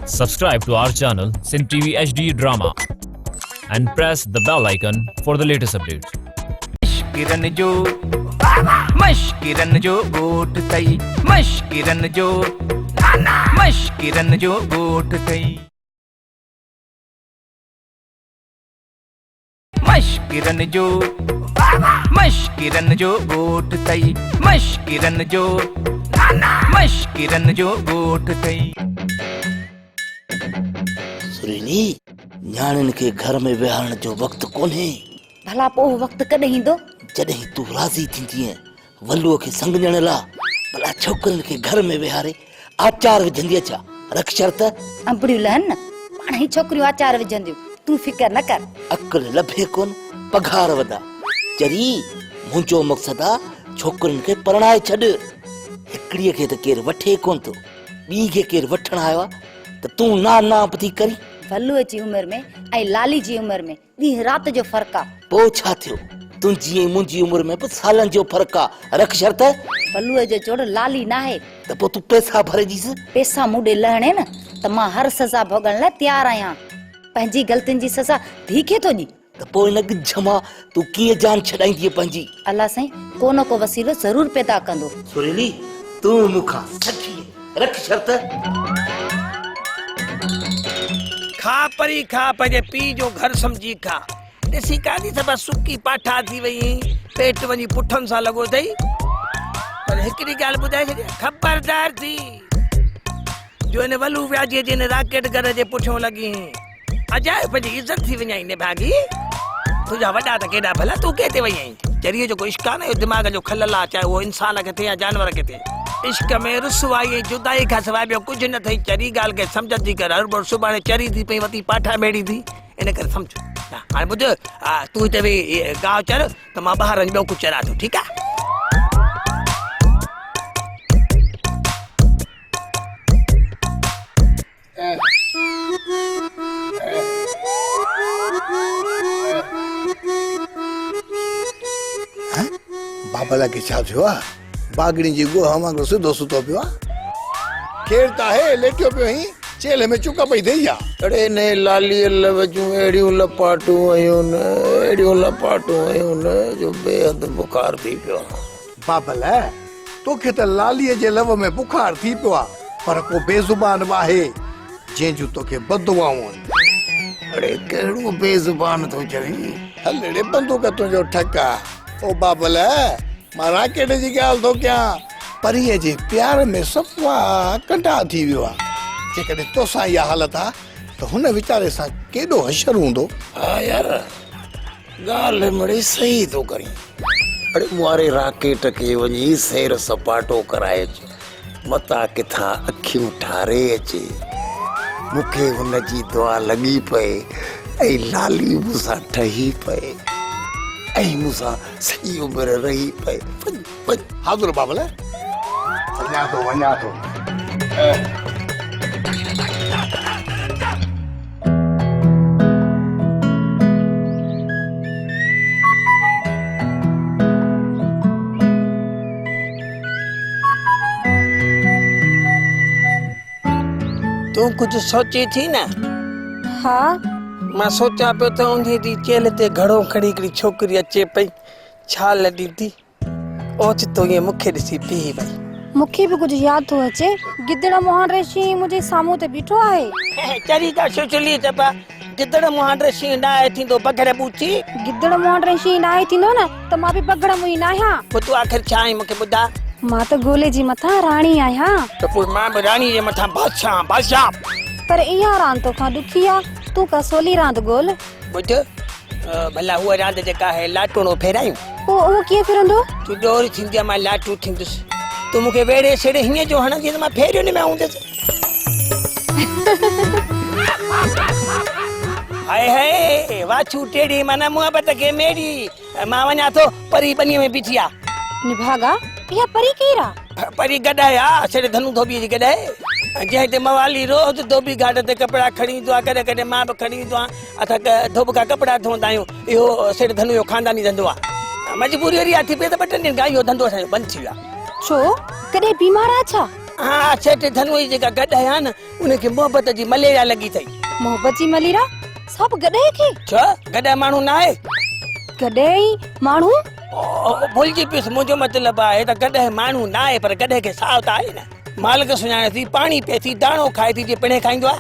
Subscribe to our channel Sin TV HD Drama and press the bell icon for the latest updates. मशकिरन जो गोट तई मशकिरन जो गोट तई मशकिरन जो गोट तई मशकिरन जो गोट तई। सुरीनी न्याणिन के घर में विहारण जो वक्त कोन्हे। भला पो वक्त कॾहिं ईंदो? जॾहिं तू राज़ी थींदीअ वल्लूअ खे संग ॾियण लाइ। भला छोकिरनि खे घर में विहारे आचार विझंदी छा? रख शर्त। अंबड़ियूं लहन न, पाण ई छोकिरियूं आचार विझंदियूं, तूं फिकर न कर। अकुल लभे कोन, पघार वधा। चरी मुंहिंजो मक़सद आ छोकिरनि खे परणाए छॾ। हिकिड़ीअ खे त केरु वठे कोन थो, ॿी खे केरु वठण आयो आहे त तूं ना थी करी। वल्लूअ जी उमिरि में ऐं लाली जी उमिरि में ॾींहुं राति जो फ़र्क़ु आहे। पोइ छा थियो? तुंहिंजी ऐं मुंहिंजी उमिरि में बि सालनि जो फ़र्क़ु आहे। रख शर्त। वल्लूअ जो जोड़ लाली न आहे त पोइ तूं पैसा भरे ॾीस। पैसा मूं ॾे लहणे न त मां हर सज़ा भोगण लाइ तयारु आहियां। पंहिंजी ग़लतियुनि जी सज़ा धीखे थो ॾी त पोइ इन ॻिझ मां तूं कीअं जान छॾाईंदीअ पंहिंजी? अल्लाह साईं को न को वसीलो ज़रूर पैदा कंदो। सुरीली तूं मूंखां सची रख शर्त। खा परी खा, पंहिंजे पीउ जो घर समझी खा। ॾिसी कादी सभा सुकी पाठा थी वई, पेट वञी पुठनि सां लॻो अथई। पर हिकिड़ी ॻाल्हि ॿुधाए छॾियां, ख़बरदार थी जो हिन वलू व्याजीअ जे हिन राकेट घर जे पुठियों लॻी अजाए पंहिंजी इज़त थी वञाई ने भागी। तुंहिंजा वॾा त केॾा भला, तूं कंहिं वई आहीं? चरीअ जो कोई इश्क आहे न, दिमाग़ जो खलल आहे, चाहे उहो इंसान खे थिए या जानवर खे थिए। इश्क में रुसवाई ऐं जुदाई खां सवाइ ॿियो कुझु न अथई। चरी ॻाल्हि खे सम्झंदी कर, हर बार सुभाणे चरी थी पई वती पाठा मेड़ी थी, इन करे सम्झ। हाणे ॿुध, तूं हिते वेही गांव चर त मां ॿाहिरि ॿियो कुझु चरां थो, ठीकु आहे? बाबा के छा थियो आहे? बागड़ी जी गो हमारो सिधो सुतो पियो आहे। केर त आहे लेटियो पियो ही, चेले में चुका पई थई या। अड़े ने लाली लवजूं एड़ियूं लपाटूं आयूं न जो बेहद बुखार थी पियो। बाबल तोखे त लालीअ जे लव में बुखार थी पियो आहे, पर को बेजुबान आहे जंहिंजूं तोखे बददुआऊं। अड़े कहिड़ो बेजुबान थो चवीं? हल रे बंदूक तुंहिंजो ठका। ओ बाबल मां राकेट जी ॻाल्हि थो कयां। परीअ जे प्यार में सफ़ा कंडा थी वियो आहे। जेकॾहिं तोसां इहा हालत आहे त हुन वीचारे सां केॾो हशर हूंदो। हा यार, ॻाल्हि मिड़ई सही थो करीं। अड़े मुआरे राकेट खे वञी सैर सपाटो कराए अचे, मता किथां अखियूं ठारे अचे। मूंखे हुनजी दुआ लॻी पए ऐं लाली मूंसां ठही पए ऐं मूंसां सॼी उमिरि रही पए। हाज़ुर बाबल वञा थो। तूं कुझु सोचे थी न? हा, मां सोचां पियो त उन ॾींहुं चेले ते घड़ो खणी हिकिड़ी छोकिरी अचे पई, छाल ॾींदी ओचितो ईअं मूंखे ॾिसी पी वई। मूंखे बि कुझु यादि थो अचे, गिदड़ मोहन ऋषि मुंहिंजे साम्हूं ते बीठो आहे। चरी का छुचली चपा, गिदड़ मोहन ऋषि नाहे थींदो पगड़ बूची। गिदड़ मोहन ऋषि नाहे थींदो न त मां बि पगड़ मुई न आहियां। पोइ तूं आख़िर छा आहीं मूंखे ॿुधा? मां त गोले जी मथां राणी आहियां। त पोइ मां बि राणी जे मथां बादशाह। पर इहा रांदि तोखां ॾुखी आहे, तूं का सोली रांदि ॻोल्ह। ॿुध, भला उहा रांदि जेका आहे लाटूणो फेरायूं। पोइ उहो कीअं फिरंदो? तूं डोरी थींदी आहे, मां लाटू थींदुसि। तूं मूंखे वेड़े छेड़े हीअं जो हणंदी त मां फेरियुनि में हूंदसि। हाय हाय वाछू टेड़ी माना मुहबत के मेरी। मां वञा थो, परी बनीअ में बीठी आहे। निभागा इहा परी केरु आहे? परी गॾाए आहे, छेड़े धनु धोबीअ जी गॾाए। जंहिं ते मवाली रोज़ धोबी घाट ते कपिड़ा खणी ईंदो आहे, कॾहिं कॾहिं मां बि खणी ईंदो आहियां। असां धोबका कपिड़ा धोईंदा आहियूं। इहो छेड़े धनु जो ख़ानदानी धंधो आहे। मजबूरी वरी थी पई त 2 ॾींहंनि खां इहो धंधो असांजो बंदि थी वियो आहे। छो कॾहिं बीमार आहे छा? हाँ सेठ धनू जी जेका गॾ आया न उनखे मोहबत जी मलेरिया लॻी अथई। मोहब्बत जी मलीरा सब गॾे खे छो गॾ माण्हू न आहे? गॾे ई माण्हू भुलिजी पियुसि, मुंहिंजो मतिलबु आहे त गॾ माण्हू न आहे पर गॾ खे साह त आहे न। मालिक सुञाणे थी, पाणी पीए थी, दाणो खाए थी, जे पिणे खाईंदो आहे।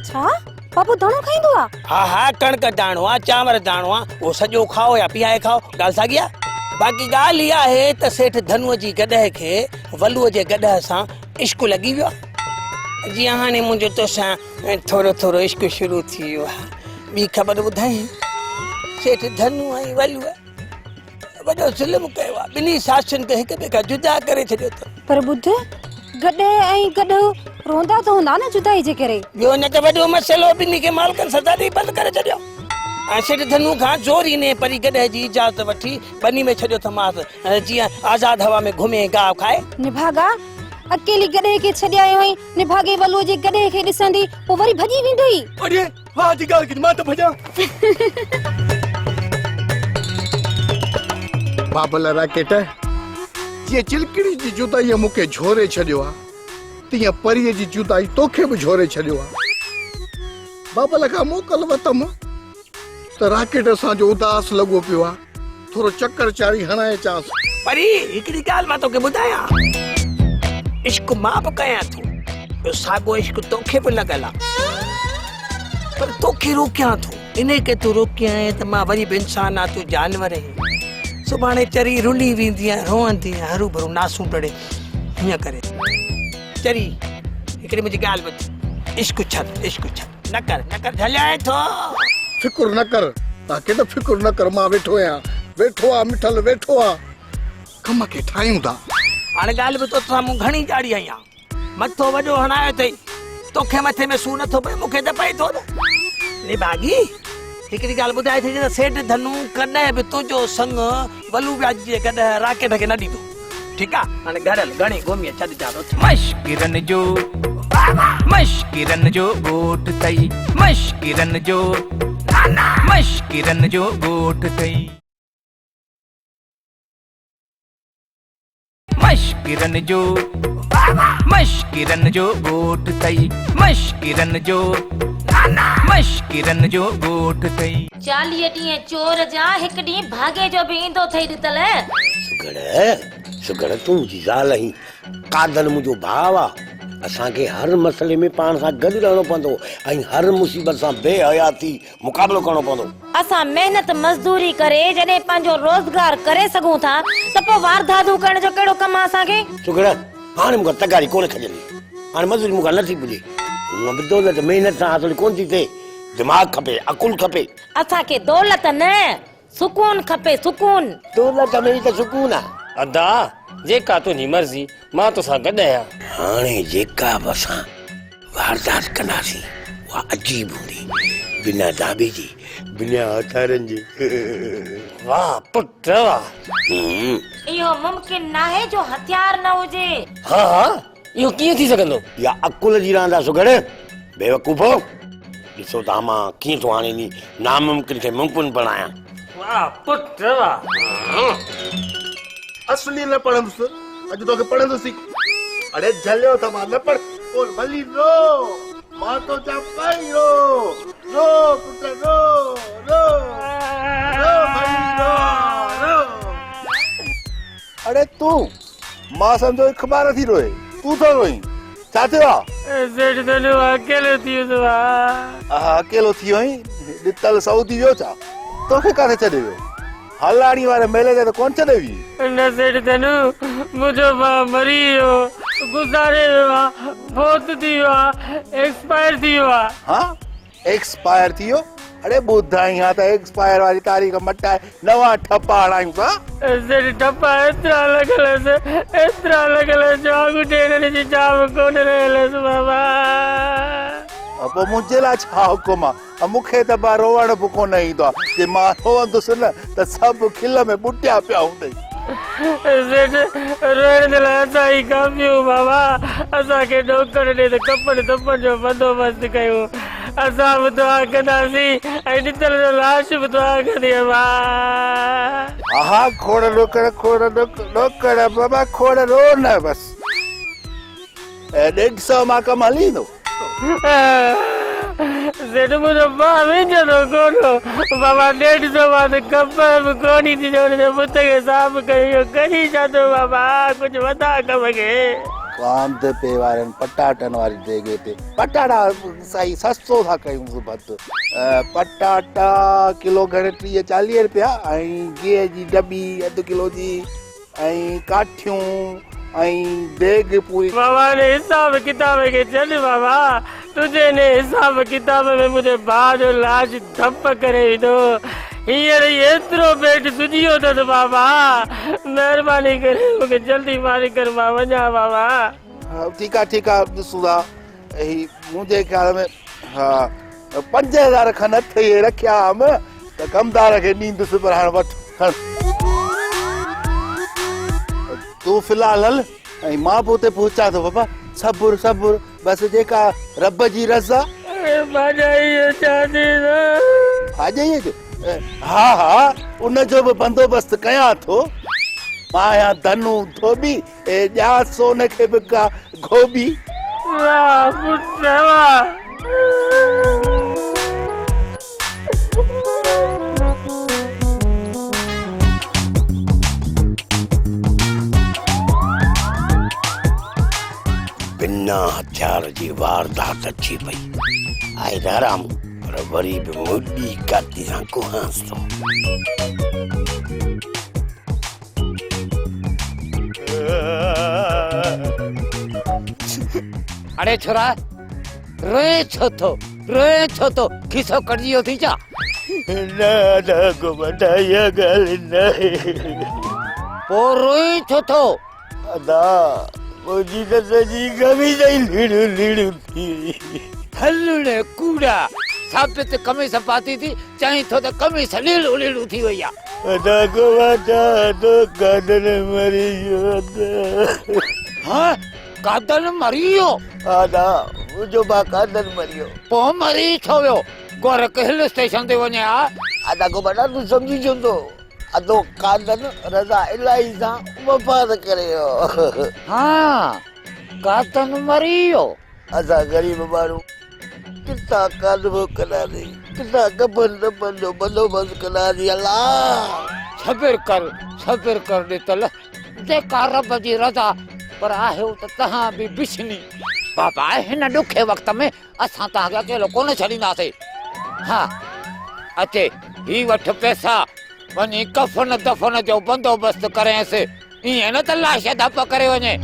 छा बाबू दाणो खाईंदो आहे? हा हा कणक दाणो आहे, चांवर दाणो आहे, उहो सॼो खाओ या पीआए खाओ, ॻाल्हि साॻी आहे। बाक़ी ॻाल्हि इहा आहे त सेठ धनूअ जी गॾ खे वलूअ जे गॾ सां इश्क लॻी वियो आहे। जीअं हाणे मुंहिंजो तोसां थोरो थोरो इश्क शुरू थी वियो आहे। ॿी ख़बर ॿुधाई, सेठ धनू ऐं वलूअ वॾो ज़ुल्म कयो आहे, ॿिन्ही सासुनि खे हिक ॿिए खां जुदा करे छॾियो अथनि। पर ॿुध गॾे ऐं गॾु रोंदा त हूंदा न जुदाई जे करे? ॿियो न त वॾो मसइलो, ॿिन्ही खे मालिकनि सज़ा ॾेई बंदि करे छॾियो। ऐं सेठ धनू खां ज़ोरी ने परी गॾ जी इजाज़त वठी बनी में छॾियो अथमांसि, जीअं आज़ाद हवा में घुमे गाह खाए। निभागा अकेली गॾे खे छॾे आयो आई, निभागे वलूअ जे गॾे खे ॾिसंदी पोइ वरी भॼी वेंदई। अरे वाह जी ॻाल्हि की मां त भॼां। बाबल राकेट जीअं चिलकड़ी जी जुदाई मूंखे झोरे छॾियो आहे, तीअं परीअ जी जुदाई तोखे बि झोरे छॾियो आहे। बाबल खां मोकल वतम त राकेट असांजो उदास लॻो पियो आहे, थोरो चकर चारी हणाए चांस। परी हिकिड़ी ॻाल्हि मां तोखे ॿुधायां, इश्क मां बि कयां थो, ॿियो साॻियो इश्क तोखे बि लॻल आहे, पर तोखे रोकियां थो। इन खे तूं रोकियां त मां वरी बि इंसान आहे, तूं जानवर आहीं। सुभाणे चरी रुली वेंदी आहे, रोअंदी आहे, हरू भरू नासूं टड़े हीअं करे। चरी हिकिड़ी मुंहिंजी ॻाल्हि ॿुध, इश्क छॾ, इश्क छॾ, न कर झलियाए थो। फिकुर न कर राकेट, फिकुर न कर, मां वेठो आहियां, वेठो आहे मिठल, वेठो आहे, कम खे ठाहियूं था। हाणे ॻाल्हि बि तोसां मूं घणी चाढ़ी आई आहे, मथो वॾो हणायो अथई, तोखे मथे में सूर नथो पए, मूंखे त पए थो न। निभागी हिकिड़ी ॻाल्हि ॿुधाए थी त सेठ धनू कॾहिं बि तुंहिंजो संग वलू व्याज जे गॾ राकेट खे न ॾींदो, ठीकु आहे? हाणे घरल घणी घुमी छॾिजां थो। मश्किरन जो ॻोठ अथई, मश्किरन जो ॻोठ अथई, मश्किरन जो ॻोठ अथई, मश्किरन जो ॻोठ अथई। 40 ॾींहं चोर जा हिकु ॾींहुं भागे जो बि ईंदो अथई ॾितल। सुगड़ तूं जी ज़ाल आहीं, कादल मुंहिंजो भाउ आहे। असांखे हर मसइले में पाण सां गॾु रहणो पवंदो ऐं हर मुसीबत सां बेहयाती मुक़ाबिलो करणो पवंदो। असां मेहनत मज़दूरी करे जॾहिं पंहिंजो रोज़गार करे सघूं था त पोइ वारदादू करण जो कहिड़ो कमु आहे असांखे? सुगड़ हाणे मूंखे तगारी कोन खजंदी, हाणे मज़दूरी मूंखां नथी पुॼे, दौलत महिनत सां हासिल कोन थी थिए, दिमाग़ खपे, अकुल खपे। असांखे दौलत न सुकून खपे, सुकून। दौलत में त सुकून आहे। अदा जेका तुंहिंजी मर्ज़ी, मां तोसां गॾु आहियां। हाणे जेका बि असां वारदात कंदासीं उहा अजीब हूंदी, बिना दाबे जी, बिना हथियारनि जे। वाह पुट वाह, इहो मुमकिन नाहे जो हथियार न हुजे। हा इहो कीअं थी सघंदो? या अकुल जी रहंदा सुगड़, बेवकूफ़ो। ॾिसो त मां कीअं थो हाणे नी नामुमकिन खे मुमकिन बणायां। वाह पुट वाह। असली न पढ़ंदुसि, अॼु तोखे पढ़ंदुसि। अरे झलियो त मां न पढ़, ओ भली रो, मां तो जा पई रो, रो पुट रो, रो भली रो। अरे तू मां समझो ख़बर थी रोए, तू तो रोई, छा थियो आहे? सेठ धनू अकेलो थी वियो आहे। अकेलो थी वियो आहीं? ॾितल सऊदी वियो छा? तोखे काथे छॾे वियो? हलाणी वारे मेले ते त कोन छॾे वी? न सेठ धनू, मुंहिंजो भाउ मरी वियो, गुज़ारे वियो आहे, फोत थी वियो आहे, एक्सपायर थी वियो आहे। हाँ एक्सपायर थी वियो? अरे ॿुधाई हा त एक्सपायर वारी तारीख़ मटाए नवां ठपा हणायूं था। सेठ ठपा एतिरा लॻल जो आंगूठे जी जाम कोन रहियलु बाबा। पोइ मुंहिंजे लाइ छा हुकुम आहे? मूंखे त बा रोअण बि कोन ईंदो आहे, जे मां रोअंदुसि न त सभु खिल में ॿुटिया पिया हूंदई। सेठ रोअण जे लाइ असां ई काफ़ियूं बाबा, असांखे ॾोकड़ ॾे त कपड़ धपड़ जो बंदोबस्तु कयूं, असां बि दुआ कंदासीं ऐं ॾितल जो लाश बि दुआ कंदी। हा खोड़ ॾोकड़ बाबा, खोड़ रो न बसि। 150 मां कम हलींदो। सेठ मुंहिंजो भाउ विझंदो कोन बाबा 150 मां त ख़बर बि कोन थी हुनजे पुट खे साफ़ कयो कढी छॾो बाबा कुझु वधा कम खे वांद पे वारनि पटाटनि वारी जॻह ते पटाटा साईं सस्तो था कयूं भत पटाटा किलो घणे 30-40 रुपया ऐं गिह जी डॿी अधु किलो जी ऐं काठियूं ऐं देग पूरी बाबा ने हिसाब किताब खे छॾ बाबा तुंहिंजे ने हिसाब किताब में मुंहिंजे भाउ जो लाश धप करे विधो हींअर एतिरो पेट सुॼियो अथसि बाबा महिरबानी करे मूंखे जल्दी मारी कर मां वञा बाबा। ठीकु आहे ॾिसूं था मुंहिंजे ख़्याल में हा 5000 खनि हथ इहे रखिया हुअमि त कमदार खे ॾींदुसि पर हाणे वठि खण तूं फ़िलहाल हल ऐं मां पोइ उते पहुचां थो बाबा सब्र सब्र बसि जेका रब जी रज़ा भाॼाईअ जो हा हा उनजो बि बंदोबस्तु कयां थो मां आहियां धनु धोबी ऐं ॼा सोन खे बि का गोबी बिना हथियार जी वारदात अची पई आहे आराम पर वरी बि मुॾी काती सां कुहांस थो अरे छोरा रोए छो थो खिसो कढी वियो थी छा को बताया गल नहीं पोइ रोए छो थो अदा मुझी त सजी कमी नहीं लीड़ू थी हलने कूड़ा साबित कमीस पाती थी चाहे तो कमीस लीड़ू थी वई आहे अदा को वाटा तो कादन मरी हाँ कादन मरियो अदा मुझो बा कादन मरियो पो मरी छो वियो गोरख हिल स्टेशन ते वञे हा अदा को बड़ा तू समझी चंदो अदो कादन रजा इलाही सां वफ़ाद करियो हाँ कादन मरियो असा गरीब माण्हू किथा कादबो कनासी किथा कपन दपन जो बंदोबस्त कनासी अल्लाह सब्र कर ॾितल जेका रब जी रज़ा पर आहे त तव्हां बि बिछनी बाबा हिन ॾुखे वक़्त में असां तव्हांखे अकेलो कोन छॾींदासीं हा अचे ही वठ पैसा वञी कफन दफन जो बंदोबस्त करेंसि ईअं न त लाश धप करे वञे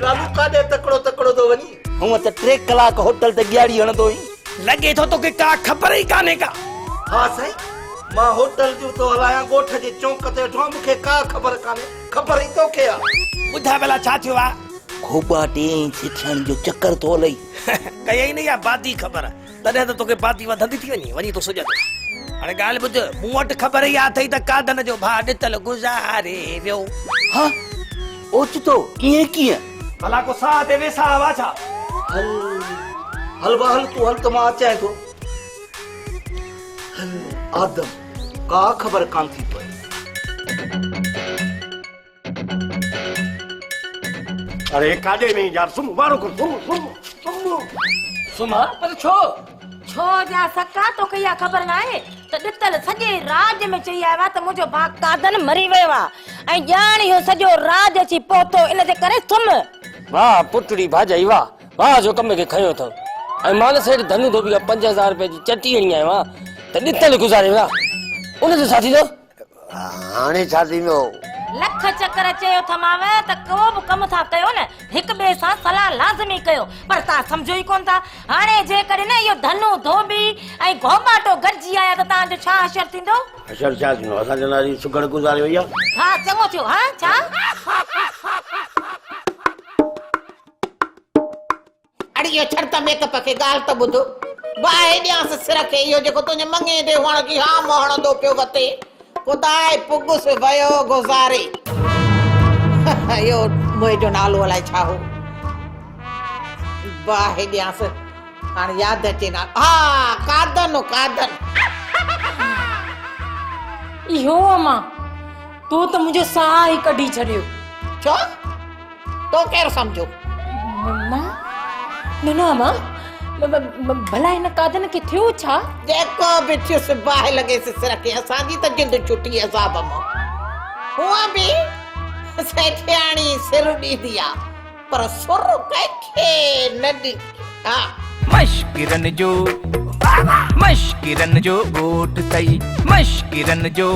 रामू काॾे तकड़ो तो वञी हूअं त 3 कलाक होटल ते ॻियाड़ी हणंदो ई लॻे थो तोखे का ख़बर ई कान्हे का हा साईं मां होटल जो तो हलायां ॻोठ जे चौंक ते वेठो आहियां मूंखे का ख़बर कान्हे ख़बर ई तोखे आहे ॿुधाए भला छा थियो आहे खोबा टे सिखण जो चक्कर तो हलई कयई न या बादी ख़बर तॾहिं त तोखे बादी वधंदी थी वञी तो सुॼ हाणे ॻाल्हि ॿुध मूं वटि ख़बर ई आहे अथई त कादन जो भाउ ॾितल गुज़ारे वियो हाँ ओचितो कीअं भला को साह ते वेसा हवा छा हल तूं हल त मां अचां थो आदम का ख़बर कान थी पई अरे काॾे नहीं यार सुम मारो कर सुमा पर छो जा सका तोखे इहा ख़बर न आहे त ॾितल सॼे राज में चई आयो आहे त मुंहिंजो भाउ कादन मरी वियो आहे ऐं ॼाण इहो सॼो राज अची पहुतो इन जे करे सुम वाह पुटड़ी भाॼाई वाह जो कम खे खयो अथव ऐं मां न सेठ धनु धोबी खां 5000 रुपए जी चटी हणी आयो आहियां त ॾितल गुज़ारे विया उनजो छा थींदो हाणे छा थींदो लख चक्कर चयो थमाव त को बि कम था कयो न हिक ॿिए सां सलाह लाज़मी कयो पर तव्हां सम्झो ई कोन था हाणे जेकॾहिं न इहो धनु धोबी ऐं घोमाटो गॾिजी आया त तव्हांजो छा असर थींदो असर छा थींदो असां चवंदासीं सुगड़ गुज़ारे वई आहे हा चङो थियो हा छा हाणे इहो छड़ त मेकअप खे ॻाल्हि त ॿुधो बाहि ॾियांसि सिर खे इहो जेको तुंहिंजे मङे ते हुअण जी हा हणंदो पियो वते ख़ुदाए पुगुस वियो गुज़ारे इहो मुंहिंजो नालो अलाए छा हो बाहि ॾियांसि हाणे यादि अचे ना हा कादन इहो अम्मा तूं त मुंहिंजो साह ई कढी छॾियो छो तो केरु सम्झो मां न अम्मा भला हिन कादन खे थियो छा जेको बि थियुसि बाहि लॻेसि सिर खे असांजी त जिंद छुटी अज़ाब मां हूअं बि सेठियाणी सिर ॾींदी आहे पर सुर कंहिंखे न ॾींदी हा मश्किरन जो ॻोठ तई मश्किरन जो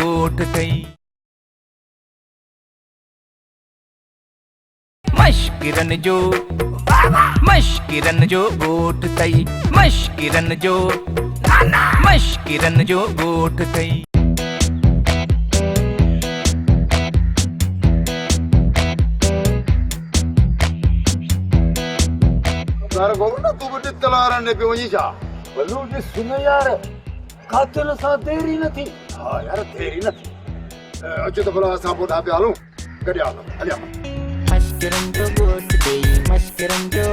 ॻोठ तई मश्किरन जो ॻोठ तई मश्किरन जो ॻोठ तई यार गोरू ना तू बि तलार ने पे वही छा बलू ने सुन यार कातल सा देरी न थी हां यार देरी न थी अचे तो भला असां पोइ ढाबे हलूं गॾिया हलिया मश्किरन जो ॻोठ तई मश्किरन जो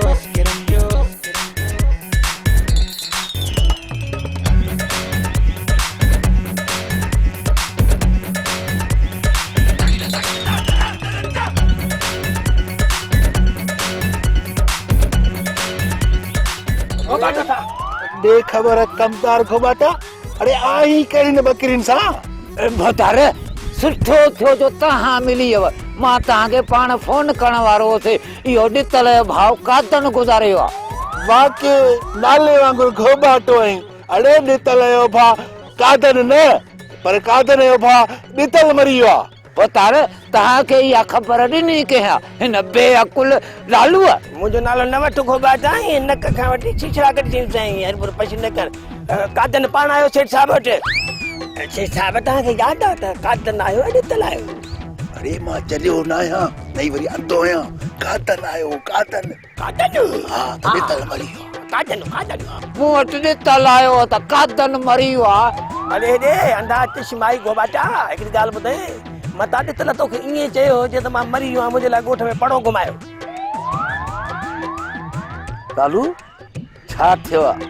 दे खबर कमदार खोबाटा अरे आई करी न बकरीन सा भतारे सुठो थियो जो तहां मिली वियव मां तहांखे पाण फोन करण वारो होसि इहो ॾितल जो भाव कादन गुज़ारियो आहे वाके नाले वांगुरु खोबाटो आई अरे ॾितल जो भाउ कादन न पर कादन जो भाउ ॾितल मरी वियो आहे भतारे तहांखे इहा ख़बर ॾिनी कंहिं हिन बेअकुल लालूअ मुंहिंजो नालो न वठ खोबाटा ऐं नक खां वठी छिछड़ा कढी साईं हर पछ न कर कादन पाण आयो सेठ साहब वटि सेठ साहब तव्हांखे यादि आहे त कादन आयो ॾितल आयो अरे मां जॾियो न आहियां नहीं वरी अंधो आहियां कादन आयो कादन हा त ॾितल मरी वियो कादन मूं वटि ॾितल आयो त कादन मरी वियो आहे अरे ॾे अंधा तिशमाई खोबाटा हिकिड़ी ॻाल्हि ॿुधाए मता ॾितल तोखे ईअं चयो हुजे त मां मरी वियो आहियां मुंहिंजे लाइ ॻोठ में पड़ो घुमायो लालू छा थियो आहे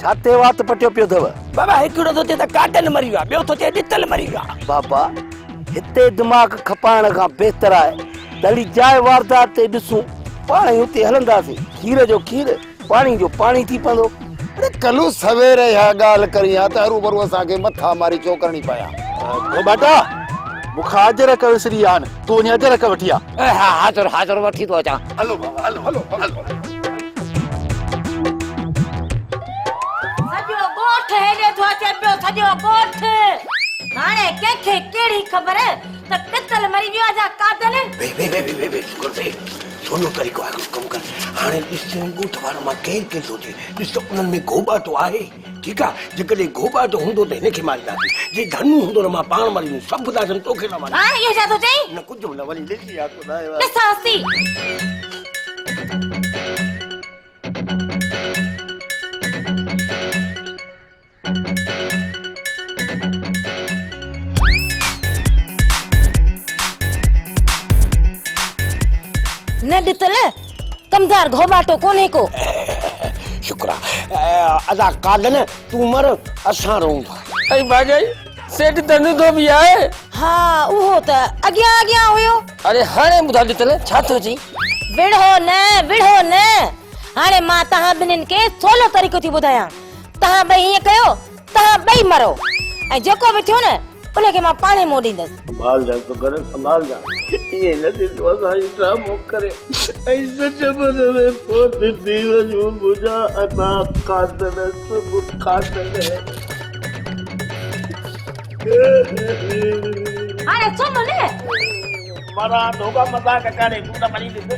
छा ते वात पटियो पियो अथव बाबा हिकिड़ो थो चए त कादन मरी वियो आहे ॿियो थो चए ॾितल मरी वियो आहे बाबा हिते दिमाग़ खपाइण खां बहितर आहे दली जाइ वारदात ते ॾिसूं पाण ई हुते हलंदासीं खीर जो खीर पाणी जो पाणी थी पवंदो अरे कलू सवेरे इहा ॻाल्हि करी आहे त हरूभरू असांखे मथा मारी छो करणी पया खोबाटा मूंखां अजरक विसरी आहे न तूं वञी अजरक वठी आ हा हाज़ुर वठी थो अचां हलो बाबा हलो सॼो ॻोठ हेॾे थो अचे पियो सॼो ॻोठ हाणे कंहिंखे कहिड़ी ख़बर त ॾितल मरी वियो आहे कादन बे सोनो तरीक़ो आहे कमु कर हाणे ॾिस ॻोठ वारो मां केरु थो थिए ॾिस त उन्हनि में गोबाटो आहे ठीकु आहे जेकॾहिं गोबाटो हूंदो त हिनखे मारींदासीं जे धनु हूंदो न मां पाण मारींदुमि सभु ॿुधाइजनि तोखे न मारी हा इहो छा थो चई न कुझु बि न वरी ॾिसी आहे ख़ुदा ॾिसांसि न ॾितल कमदार घोबाटो कोन्हे को शुक्र आहे अदा कादन तूं मर असां रहूं था ऐं भाॼाई सेठ धनु थो बि आहे हा उहो त अॻियां हुयो अरे हाणे ॿुधा ॾितल छा थो चई विढ़ो न हाणे मां तव्हां ॿिन्हिनि खे सवलो तरीक़ो थी ॿुधायां तव्हां ॿई हीअं कयो तव्हां ॿई मरो ऐं जेको बि थियो न उनखे मां पाणे मोड़ींदसि संभाल जा तो करे संभाल जा ये न दिलवा साईं ड्रामो करे ऐसे जबर में पोत दीव जो बुझा अना कादन सब कादन हाणे सुम ने मरा धोबा मजाक करे तू त मरी दे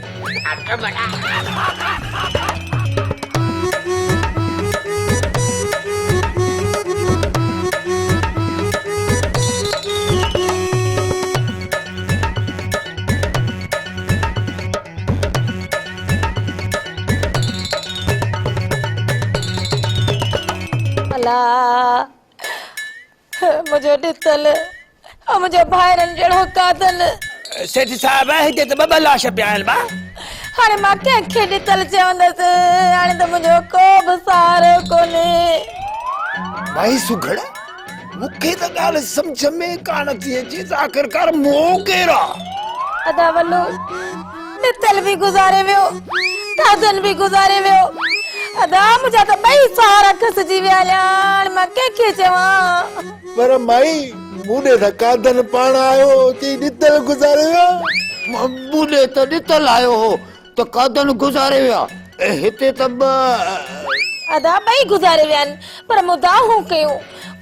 अच्छा बड़ा अला मुझे डितल मुझे भाइरन जड़ो कादन सेठ साहब हिते त ॿ लाश पिया आहिनि बा हाणे मां कंहिंखे डितल चवंदसि हाणे त मुंहिंजो को बि सहारो कोन्हे भाई सुघड़ मूंखे त ॻाल्हि सम्झ में कान थी अचे आख़िरकार मोह केरु आहे अदा वल्लू डितल बि गुज़ारे वियो कादन बि गुज़ारे वियो अदा मुंहिंजा त ॿई सहारा खसिजी विया हाणे मां कंहिंखे चवां पर माई मूंॾे त कादन पाण आयो चई ॾितल गुज़ारे वियो मूंॾे त ॾितल आयो हो त कादन गुज़ारे विया हिते त अदा ॿई गुज़ारे विया आहिनि पर मुदाहूं कयूं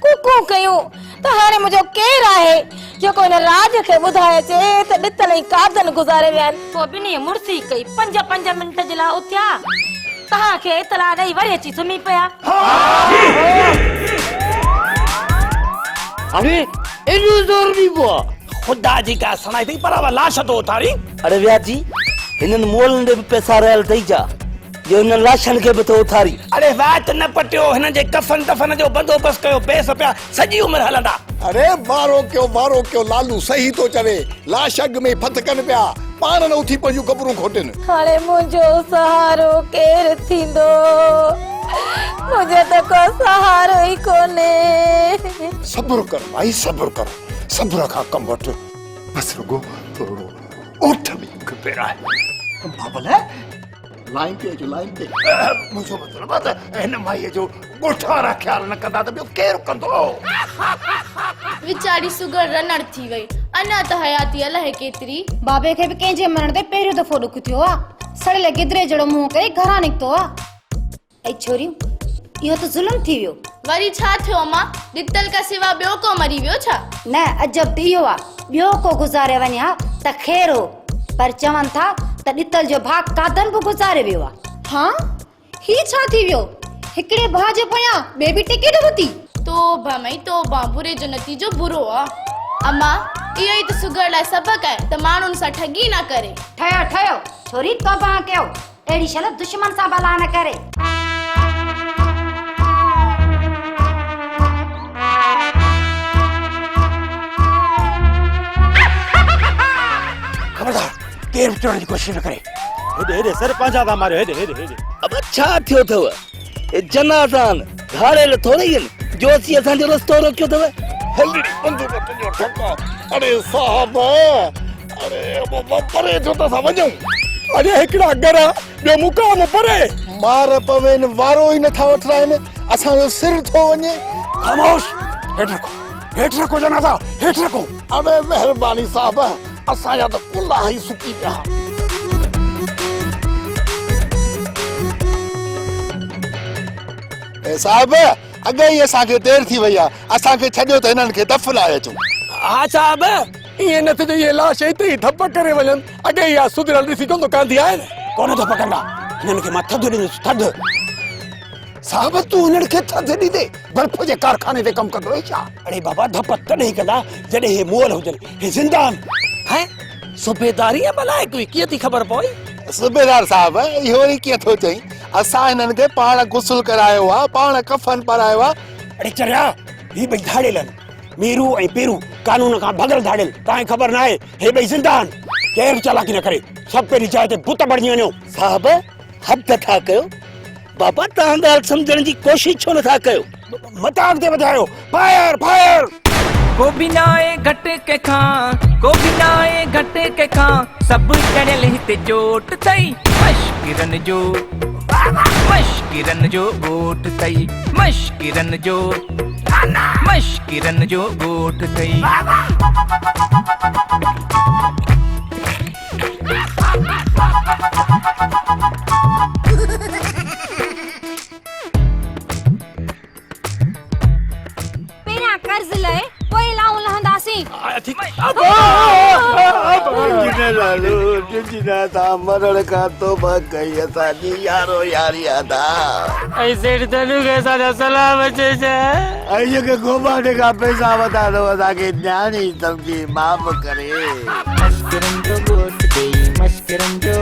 कूकूं कयूं त हाणे मुंहिंजो केरु आहे जेको हिन राज खे ॿुधाए अचे त ॾितल ऐं कादन गुज़ारे विया आहिनि पोइ ॿिन्ही मुड़सी कई 5 मिंट जे लाइ उथिया तव्हांखे इतला ॾेई वरी अची सुम्ही पिया अरे एॾो ज़ोर बि पोइ ख़ुदा जी का सणाई थी पर लाश तो उतारी अरे व्या जी हिननि मोलनि ॾे बि पैसा रहियल अथई जा जो हिननि लाशनि खे बि थो उथारी अरे वात न पटियो हिन जे कफन तफन जो बंदोबस्त कयो बेस पिया सॼी उमिरि हलंदा अरे वारो कयो लालू सही तो चवे लाश अॻ में फत कनि पिया पाण न उथी पंहिंजूं ख़बरूं खोटिन हाणे मुंहिंजो सहारो केरु थींदो मुंहिंजो त को सहारो ई कोन्हे सब्र कर भाई सब्र खां कम वठ बस रुगो थोरो ओठ में पेराए बाबल है लाइन ते मुझो मतलब है हिन माईअ जो ॻोठा वारा ख्याल न कंदा त ॿियो केरु कंदो वीचारी सुगर रनड़ थी वई अञा त हयाती अलाहे केतिरी बाबे खे बि कंहिंजे मरण ते पहिरियों दफ़ो ॾुख थियो आहे सड़ियल गिदरे जहिड़ो मुंहुं करे घरां निकितो आहे ऐं छोरियूं इहो त ज़ुल्म थी वियो वरी छा थियो मां ॾितल का सिवा ॿियो को मरी वियो छा न अजब त इहो आहे ॿियो को गुज़ारे वञे हा त ख़ैर हो पर चवनि था त ॾितल जो भाउ कादन बि गुज़ारे वियो आहे हाँ ही छा थी वियो हिकिड़े भाउ जे पोयां ॿिए बि टिकेट वरिती तौबा मई तौबा बुरे जो नतीजो बुरो आहे अम्मा इहो ई त सुगर लाइ सबक़ आहे त माण्हुनि सां ठगी न करे ठहियो छोरी तौबा कयो अहिड़ी शल दुश्मन सां भला न करे खबरदार केर बि चढ़ण जी कोशिश न करे हेॾे सर पंहिंजा था मारियो हेॾे अब छा थियो अथव ए जनाज़ान घाड़ेल थोरी आहिनि जो असीं असांजो रस्तो रोकियो अथव हलड़ी बंदूक तुंहिंजो ठका अरे साहब अरे परे थियो त असां वञूं अरे हिकिड़ा घर ॿियो मुकाम परे मार पवे वारो ई नथा वठराइनि असांजो सिर थो वञे ख़ामोश हेठि रखो जनाज़ा हेठि रखो अबे महिरबानी साहब असांजा त कुल्ला ई सुकी पिया ए साहब अॻे ई असांखे देर थी वई आहे असांखे छॾियो त हिननि खे दफ़नाए अचूं हा साहब इहे न थियो इहे लाश हिते ई धप करे वञनि अॻे ई सुधरल ॾिसी कोन कांदी आहे कोन धप कंदा हिननि खे मां थधि ॾींदुसि थधि साहब तूं हिननि खे थधि ॾींदे बर्फ जे कारखाने ते कमु कंदो छा अरे बाबा धप तॾहिं कंदा जॾहिं हे मोल हुजनि हे ज़िंदा आहिनि हैं सूबेदारी भला कोई कीअं थी ख़बर पई सूबेदार साहब इहो वरी कीअं थो चई असां हिननि खे पाण गुस्ल करायो आहे पाण कफन पारायो आहे अरे चरिया ही ॿई धाड़ियल आहिनि मीरू ऐं पीरू कानून खां भॻल धाड़ियल तव्हांखे ख़बर न आहे हे ॿई ज़िंदा आहिनि केरु चालाकी न करे सभु पहिरीं जाइ ते बुत बणिजी वञो साहब हद था कयो बाबा तव्हां ॻाल्हि सम्झण जी कोशिशि छो नथा कयो मता अॻिते वधायो फायर फायर को भी ना आए घट के खां को भी ना आए घट के खां सब चढ़ियल हिते चोट थई मश्किरन जो गोट थई मश्किरन जो गोट थई पेरा कर्ज ले पोइ लाऊं लहंदासीं मरण खां तौबा कई असांजी यारो यारी अदा ऐं सेठ धनु खे असांजा सलाम अचे छा ऐं जेके घुमाने खां पैसा वठा थो असांखे न्याणी सम्झी माफ़ करे मश्किरन जो गोट गई मश्किरन जो